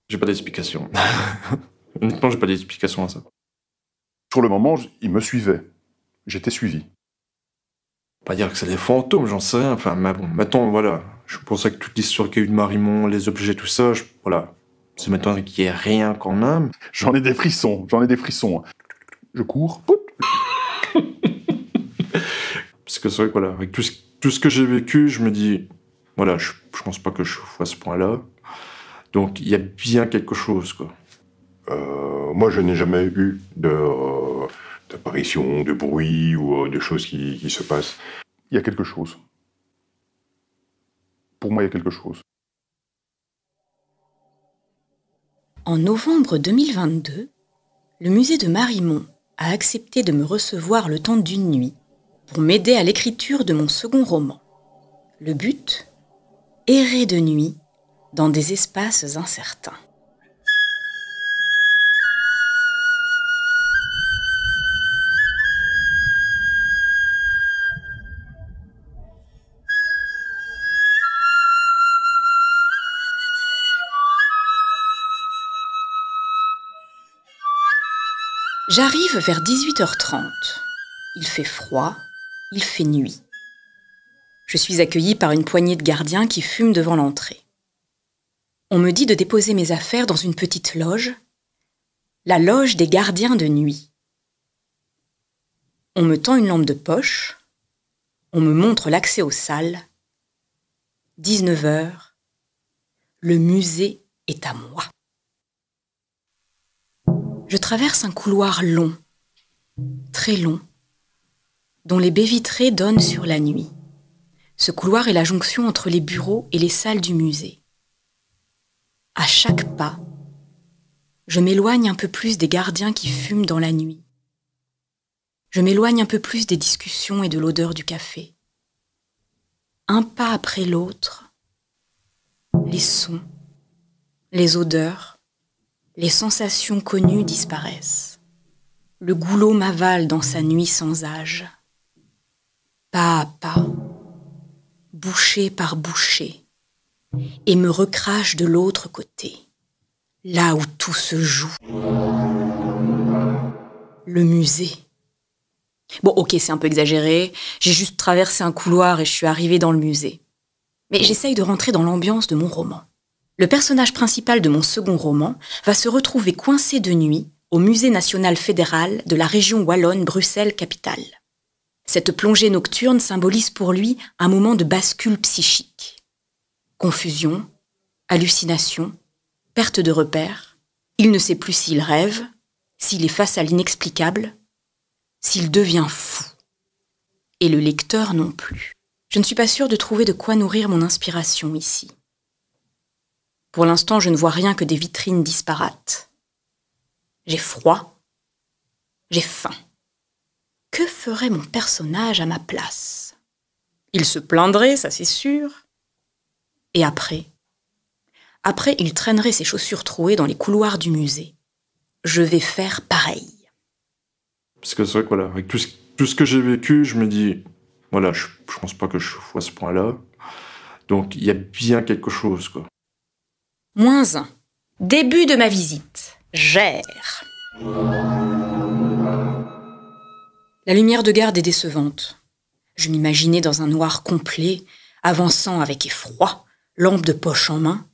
J'ai pas d'explication. Honnêtement, j'ai pas d'explication à ça. Sur le moment, il me suivait. J'étais suivi. Pas dire que c'est des fantômes, j'en sais rien. Enfin, mais bon, maintenant, voilà. Je pense que toute l'histoire qu'il y a eu de Marimont, les objets, tout ça, voilà. C'est maintenant qu'il n'y ait rien quand même. J'en ai des frissons, Je cours. Parce que c'est vrai que voilà, avec tout ce que j'ai vécu, je me dis, voilà, je pense pas que je sois à ce point-là. Donc il y a bien quelque chose, quoi. Moi, je n'ai jamais eu d'apparition, de bruit ou de choses qui se passent. Il y a quelque chose. Pour moi, il y a quelque chose. En novembre 2022, le musée de Marimont a accepté de me recevoir le temps d'une nuit pour m'aider à l'écriture de mon second roman. Le but ? Errer de nuit dans des espaces incertains. J'arrive vers 18h30. Il fait froid, il fait nuit. Je suis accueillie par une poignée de gardiens qui fument devant l'entrée. On me dit de déposer mes affaires dans une petite loge, la loge des gardiens de nuit. On me tend une lampe de poche, on me montre l'accès aux salles. 19h, le musée est à moi. Je traverse un couloir long, très long, dont les baies vitrées donnent sur la nuit. Ce couloir est la jonction entre les bureaux et les salles du musée. À chaque pas, je m'éloigne un peu plus des gardiens qui fument dans la nuit. Je m'éloigne un peu plus des discussions et de l'odeur du café. Un pas après l'autre, les sons, les odeurs, les sensations connues disparaissent. Le goulot m'avale dans sa nuit sans âge. Pas à pas, bouchée par bouchée, et me recrache de l'autre côté, là où tout se joue. Le musée. Bon, ok, c'est un peu exagéré, j'ai juste traversé un couloir et je suis arrivée dans le musée. Mais j'essaye de rentrer dans l'ambiance de mon roman. Le personnage principal de mon second roman va se retrouver coincé de nuit au Musée national fédéral de la région wallonne Bruxelles-Capitale. Cette plongée nocturne symbolise pour lui un moment de bascule psychique. Confusion, hallucination, perte de repères. Il ne sait plus s'il rêve, s'il est face à l'inexplicable, s'il devient fou. Et le lecteur non plus. Je ne suis pas sûre de trouver de quoi nourrir mon inspiration ici. Pour l'instant, je ne vois rien que des vitrines disparates. J'ai froid, j'ai faim. Que ferait mon personnage à ma place ? Il se plaindrait, ça c'est sûr. Et après, il traînerait ses chaussures trouées dans les couloirs du musée. Je vais faire pareil. Parce que c'est vrai que voilà, avec tout ce que j'ai vécu, je me dis, voilà, je pense pas que je sois à ce point-là. Donc il y a bien quelque chose, quoi. -1. Début de ma visite. Gère. La lumière de garde est décevante. Je m'imaginais dans un noir complet, avançant avec effroi, lampe de poche en main.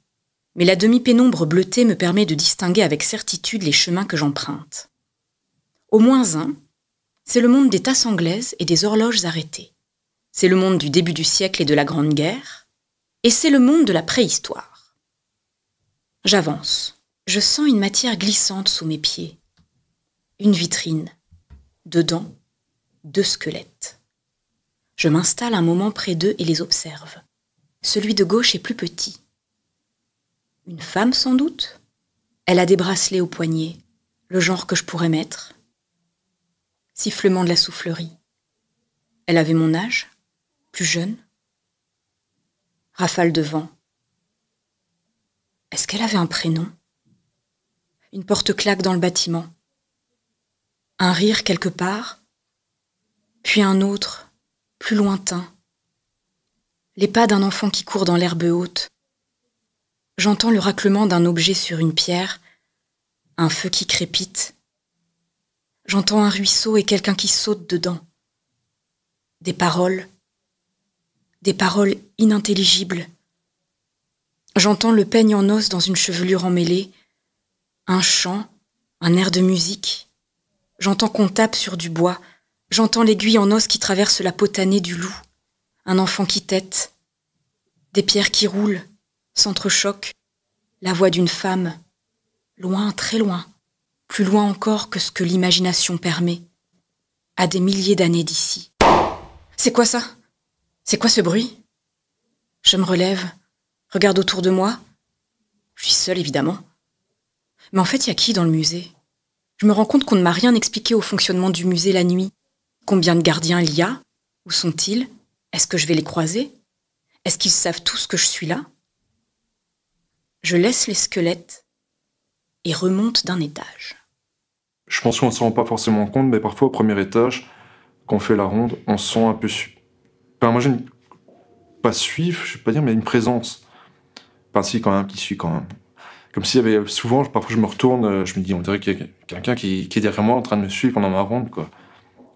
Mais la demi-pénombre bleutée me permet de distinguer avec certitude les chemins que j'emprunte. Au -1, c'est le monde des tasses anglaises et des horloges arrêtées. C'est le monde du début du siècle et de la Grande Guerre. Et c'est le monde de la préhistoire. J'avance. Je sens une matière glissante sous mes pieds. Une vitrine. Dedans, 2 squelettes. Je m'installe un moment près d'eux et les observe. Celui de gauche est plus petit. Une femme sans doute ? Elle a des bracelets au poignet, le genre que je pourrais mettre. Sifflement de la soufflerie. Elle avait mon âge ? Plus jeune ? Rafale de vent. Est-ce qu'elle avait un prénom ? Une porte claque dans le bâtiment. Un rire quelque part, puis un autre, plus lointain. Les pas d'un enfant qui court dans l'herbe haute. J'entends le raclement d'un objet sur une pierre, un feu qui crépite. J'entends un ruisseau et quelqu'un qui saute dedans. Des paroles inintelligibles. J'entends le peigne en os dans une chevelure emmêlée, un chant, un air de musique. J'entends qu'on tape sur du bois. J'entends l'aiguille en os qui traverse la peau tannée du loup. Un enfant qui tète. Des pierres qui roulent, s'entrechoquent. La voix d'une femme, loin, très loin, plus loin encore que ce que l'imagination permet, à des milliers d'années d'ici. C'est quoi ça? C'est quoi ce bruit? Je me relève, regarde autour de moi. Je suis seule, évidemment. Mais en fait, il y a qui dans le musée? Je me rends compte qu'on ne m'a rien expliqué au fonctionnement du musée la nuit. Combien de gardiens il y a? Où sont-ils? Est-ce que je vais les croiser? Est-ce qu'ils savent tous que je suis là? Je laisse les squelettes et remonte d'un étage. Je pense qu'on ne s'en rend pas forcément compte, mais parfois au premier étage, quand on fait la ronde, on se sent un peu... Enfin, moi j'ai une... Pas suivre, je vais pas dire, mais une présence. Enfin si, quand même, qui suit quand même. Comme s'il y avait... Souvent, parfois je me retourne, je me dis, on dirait qu'il y a quelqu'un qui est derrière moi en train de me suivre pendant ma ronde, quoi.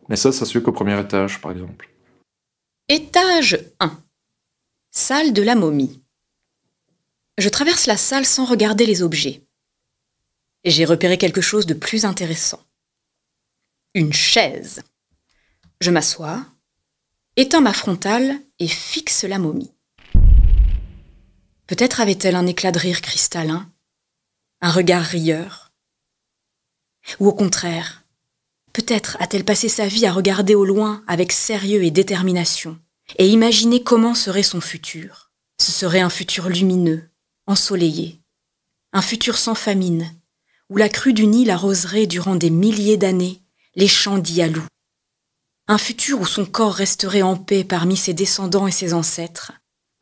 Mais ça se fait qu'au premier étage, par exemple. Étage 1. Salle de la momie. Je traverse la salle sans regarder les objets. Et j'ai repéré quelque chose de plus intéressant. Une chaise. Je m'assois, éteins ma frontale et fixe la momie. Peut-être avait-elle un éclat de rire cristallin, un regard rieur. Ou au contraire, peut-être a-t-elle passé sa vie à regarder au loin avec sérieux et détermination, et imaginer comment serait son futur. Ce serait un futur lumineux, ensoleillé, un futur sans famine, où la crue du Nil arroserait durant des milliers d'années les champs d'Ialou. Un futur où son corps resterait en paix parmi ses descendants et ses ancêtres,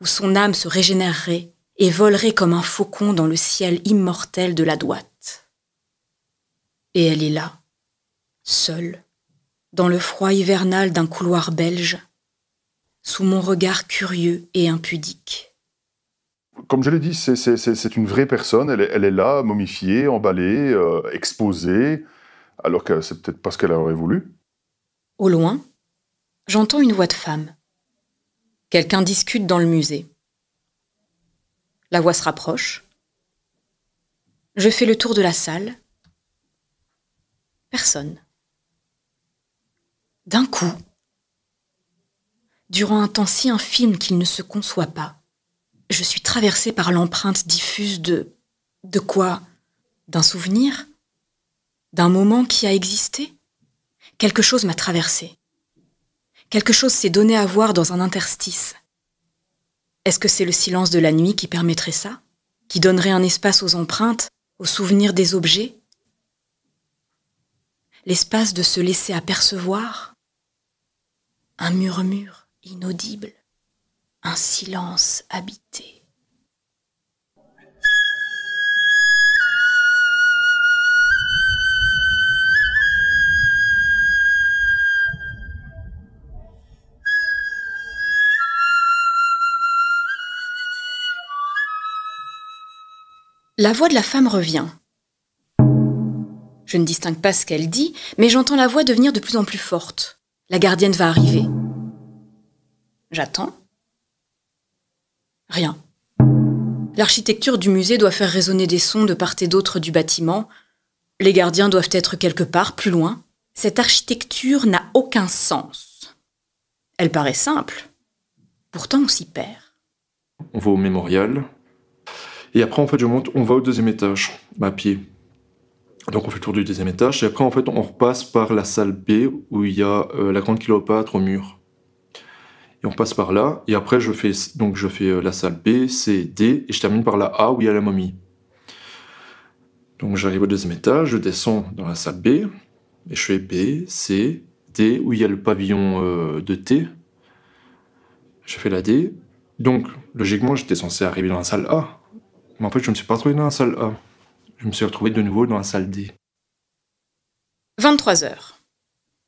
où son âme se régénérerait et volerait comme un faucon dans le ciel immortel de la Douate. Et elle est là, seule, dans le froid hivernal d'un couloir belge, sous mon regard curieux et impudique. Comme je l'ai dit, c'est une vraie personne, elle est là, momifiée, emballée, exposée, alors que c'est peut-être pas ce qu'elle aurait voulu. Au loin, j'entends une voix de femme. Quelqu'un discute dans le musée. La voix se rapproche. Je fais le tour de la salle. Personne. D'un coup, durant un temps si infime qu'il ne se conçoit pas, je suis traversée par l'empreinte diffuse de quoi? D'un souvenir? D'un moment qui a existé? Quelque chose m'a traversée. Quelque chose s'est donné à voir dans un interstice. Est-ce que c'est le silence de la nuit qui permettrait ça? Qui donnerait un espace aux empreintes, aux souvenirs des objets? L'espace de se laisser apercevoir? Un murmure inaudible? Un silence habité. La voix de la femme revient. Je ne distingue pas ce qu'elle dit, mais j'entends la voix devenir de plus en plus forte. La gardienne va arriver. J'attends. Rien. L'architecture du musée doit faire résonner des sons de part et d'autre du bâtiment. Les gardiens doivent être quelque part, plus loin. Cette architecture n'a aucun sens. Elle paraît simple. Pourtant, on s'y perd. On va au mémorial. Et après, en fait, on va au deuxième étage, à pied. Donc on fait le tour du deuxième étage. Et après, en fait, on repasse par la salle B, où il y a la grande Cléopâtre au mur. Et on passe par là. Et après, je fais la salle B, C, D. Et je termine par la A, où il y a la momie. Donc j'arrive au deuxième étage, je descends dans la salle B. Et je fais B, C, D, où il y a le pavillon de T. Je fais la D. Donc, logiquement, j'étais censé arriver dans la salle A. Mais en fait, je ne me suis pas retrouvé dans la salle A. Je me suis retrouvé de nouveau dans la salle D. 23 heures.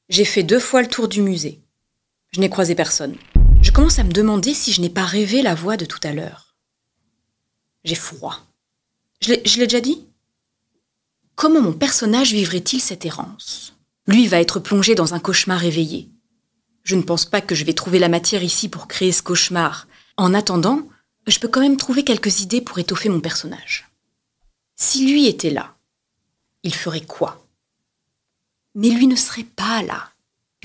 J'ai fait 2 fois le tour du musée. Je n'ai croisé personne. Je commence à me demander si je n'ai pas rêvé la voix de tout à l'heure. J'ai froid. Je l'ai déjà dit? Comment mon personnage vivrait-il cette errance? Lui va être plongé dans un cauchemar éveillé. Je ne pense pas que je vais trouver la matière ici pour créer ce cauchemar. En attendant, je peux quand même trouver quelques idées pour étoffer mon personnage. Si lui était là, il ferait quoi? Mais lui ne serait pas là.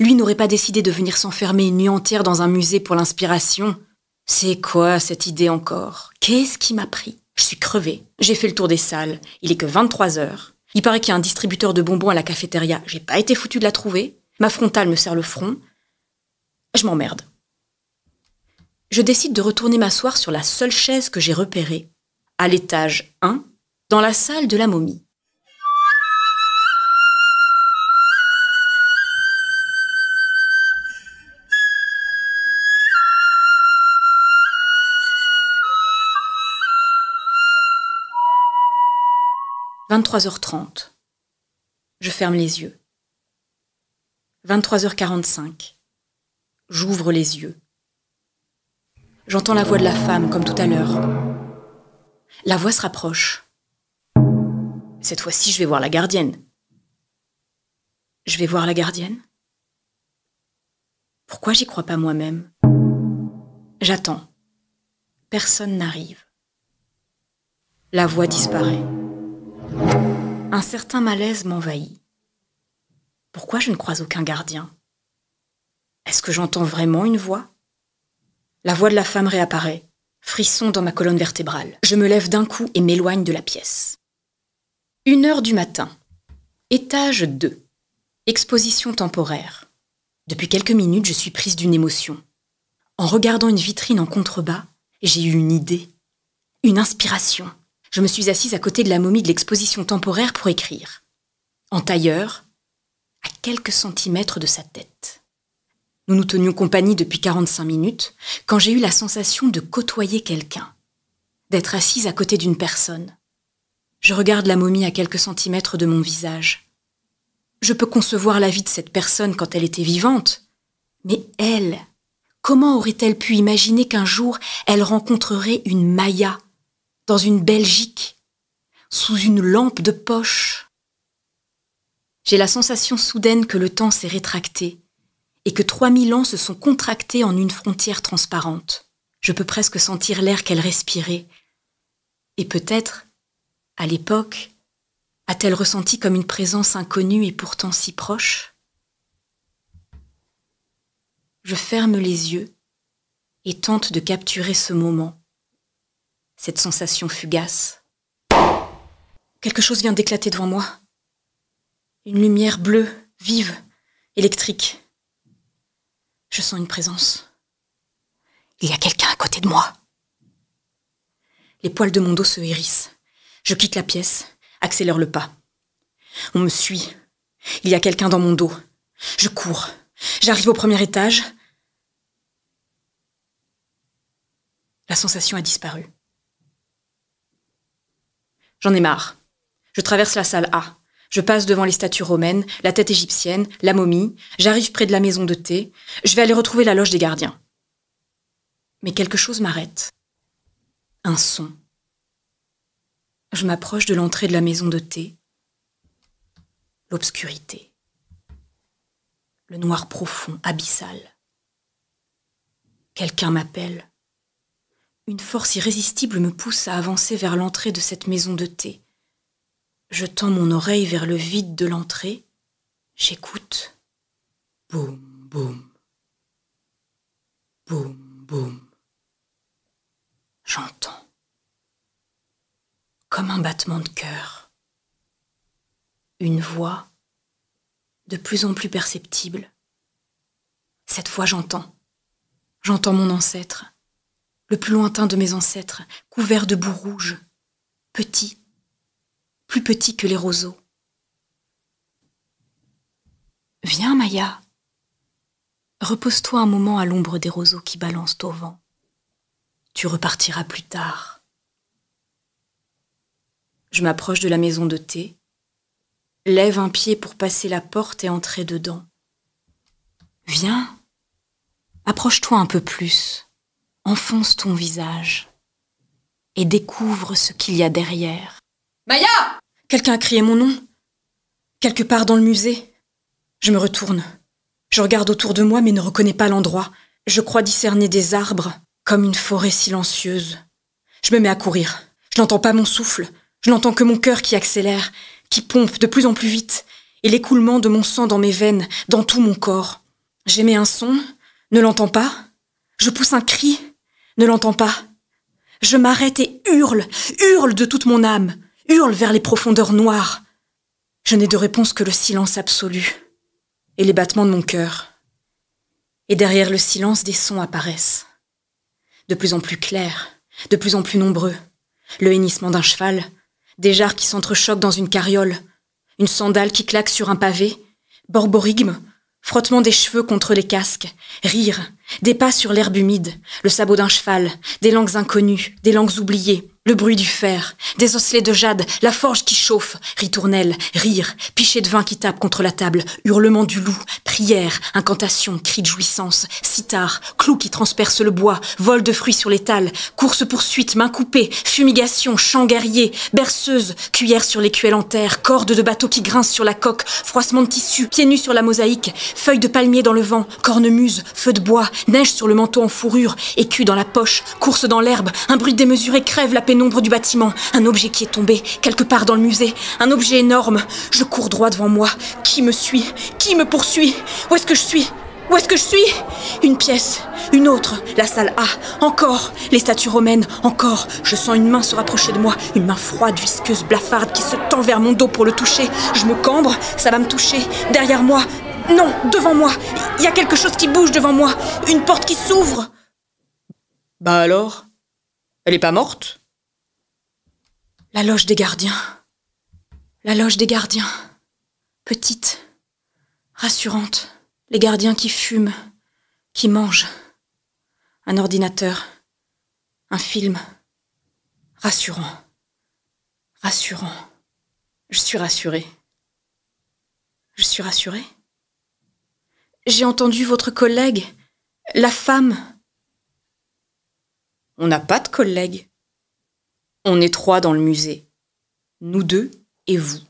Lui n'aurait pas décidé de venir s'enfermer une nuit entière dans un musée pour l'inspiration. C'est quoi cette idée encore? Qu'est-ce qui m'a pris? Je suis crevée. J'ai fait le tour des salles. Il est que 23 heures. Il paraît qu'il y a un distributeur de bonbons à la cafétéria. J'ai pas été foutue de la trouver. Ma frontale me serre le front. Je m'emmerde. Je décide de retourner m'asseoir sur la seule chaise que j'ai repérée, à l'étage 1, dans la salle de la momie. « 23h30. Je ferme les yeux. 23h45. J'ouvre les yeux. J'entends la voix de la femme, comme tout à l'heure. La voix se rapproche. Cette fois-ci, je vais voir la gardienne. Je vais voir la gardienne? Pourquoi j'y crois pas moi-même? J'attends. Personne n'arrive. La voix disparaît. Un certain malaise m'envahit. Pourquoi je ne croise aucun gardien? Est-ce que j'entends vraiment une voix? La voix de la femme réapparaît, frisson dans ma colonne vertébrale. Je me lève d'un coup et m'éloigne de la pièce. 1h du matin. Étage 2. Exposition temporaire. Depuis quelques minutes, je suis prise d'une émotion. En regardant une vitrine en contrebas, j'ai eu une idée, une inspiration. Je me suis assise à côté de la momie de l'exposition temporaire pour écrire. En tailleur, à quelques centimètres de sa tête. Nous nous tenions compagnie depuis 45 minutes quand j'ai eu la sensation de côtoyer quelqu'un, d'être assise à côté d'une personne. Je regarde la momie à quelques centimètres de mon visage. Je peux concevoir la vie de cette personne quand elle était vivante, mais elle, comment aurait-elle pu imaginer qu'un jour elle rencontrerait une Maya dans une Belgique, sous une lampe de poche? J'ai la sensation soudaine que le temps s'est rétracté et que 3000 ans se sont contractés en une frontière transparente. Je peux presque sentir l'air qu'elle respirait. Et peut-être, à l'époque, a-t-elle ressenti comme une présence inconnue et pourtant si proche? Je ferme les yeux et tente de capturer ce moment, cette sensation fugace. Quelque chose vient d'éclater devant moi. Une lumière bleue, vive, électrique. Je sens une présence. Il y a quelqu'un à côté de moi. Les poils de mon dos se hérissent. Je quitte la pièce, accélère le pas. On me suit. Il y a quelqu'un dans mon dos. Je cours. J'arrive au premier étage. La sensation a disparu. J'en ai marre. Je traverse la salle A. Je passe devant les statues romaines, la tête égyptienne, la momie. J'arrive près de la maison de thé. Je vais aller retrouver la loge des gardiens. Mais quelque chose m'arrête. Un son. Je m'approche de l'entrée de la maison de thé. L'obscurité. Le noir profond, abyssal. Quelqu'un m'appelle. Une force irrésistible me pousse à avancer vers l'entrée de cette maison de thé. Je tends mon oreille vers le vide de l'entrée. J'écoute. Boum, boum. Boum, boum. J'entends. Comme un battement de cœur. Une voix de plus en plus perceptible. Cette fois, j'entends. J'entends mon ancêtre, le plus lointain de mes ancêtres, couvert de boue rouge, petit, plus petit que les roseaux. Viens, Maya. Repose-toi un moment à l'ombre des roseaux qui balancent au vent. Tu repartiras plus tard. Je m'approche de la maison de thé, lève un pied pour passer la porte et entrer dedans. Viens, approche-toi un peu plus, enfonce ton visage. et découvre ce qu'il y a derrière. Maya! Quelqu'un a crié mon nom. Quelque part dans le musée. Je me retourne. Je regarde autour de moi mais ne reconnais pas l'endroit. Je crois discerner des arbres comme une forêt silencieuse. Je me mets à courir. Je n'entends pas mon souffle. Je n'entends que mon cœur qui accélère, qui pompe de plus en plus vite, et l'écoulement de mon sang dans mes veines, dans tout mon corps. J'émets un son, ne l'entends pas. Je pousse un cri, ne l'entends pas. Je m'arrête et hurle de toute mon âme, hurle vers les profondeurs noires. Je n'ai de réponse que le silence absolu et les battements de mon cœur. Et derrière le silence, des sons apparaissent. De plus en plus clairs, de plus en plus nombreux. Le hennissement d'un cheval, des jarres qui s'entrechoquent dans une carriole, une sandale qui claque sur un pavé, borborigme, frottement des cheveux contre les casques, rire, des pas sur l'herbe humide, le sabot d'un cheval, des langues inconnues, des langues oubliées, le bruit du fer, des osselets de jade, la forge qui chauffe, ritournelle, rire, pichet de vin qui tape contre la table, hurlement du loup, prière, incantation, cri de jouissance, sitar, clou qui transperce le bois, vol de fruits sur l'étal, course-poursuite, main coupée, fumigation, chant guerrier, berceuse, cuillère sur l'écuelle en terre, corde de bateau qui grince sur la coque, froissement de tissu, pieds nus sur la mosaïque, feuilles de palmier dans le vent, cornemuse, feu de bois, neige sur le manteau en fourrure, écu dans la poche, course dans l'herbe, un bruit démesuré crève la pénombre du bâtiment, un objet qui est tombé, quelque part dans le musée, un objet énorme. Je cours droit devant moi. Qui me suit? Qui me poursuit? Où est-ce que je suis? Où est-ce que je suis? Une pièce, une autre, la salle A, encore, les statues romaines, encore. Je sens une main se rapprocher de moi, une main froide, visqueuse, blafarde qui se tend vers mon dos pour le toucher. Je me cambre, ça va me toucher. Derrière moi, non, devant moi, il y a quelque chose qui bouge devant moi, une porte qui s'ouvre. Bah alors? Elle est pas morte? La loge des gardiens. La loge des gardiens. Petite, rassurante. Les gardiens qui fument, qui mangent. Un ordinateur. Un film. Rassurant. Rassurant. Je suis rassurée. Je suis rassurée. J'ai entendu votre collègue, la femme. On n'a pas de collègue. On est 3 dans le musée. Nous 2 et vous.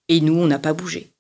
Et nous, on n'a pas bougé.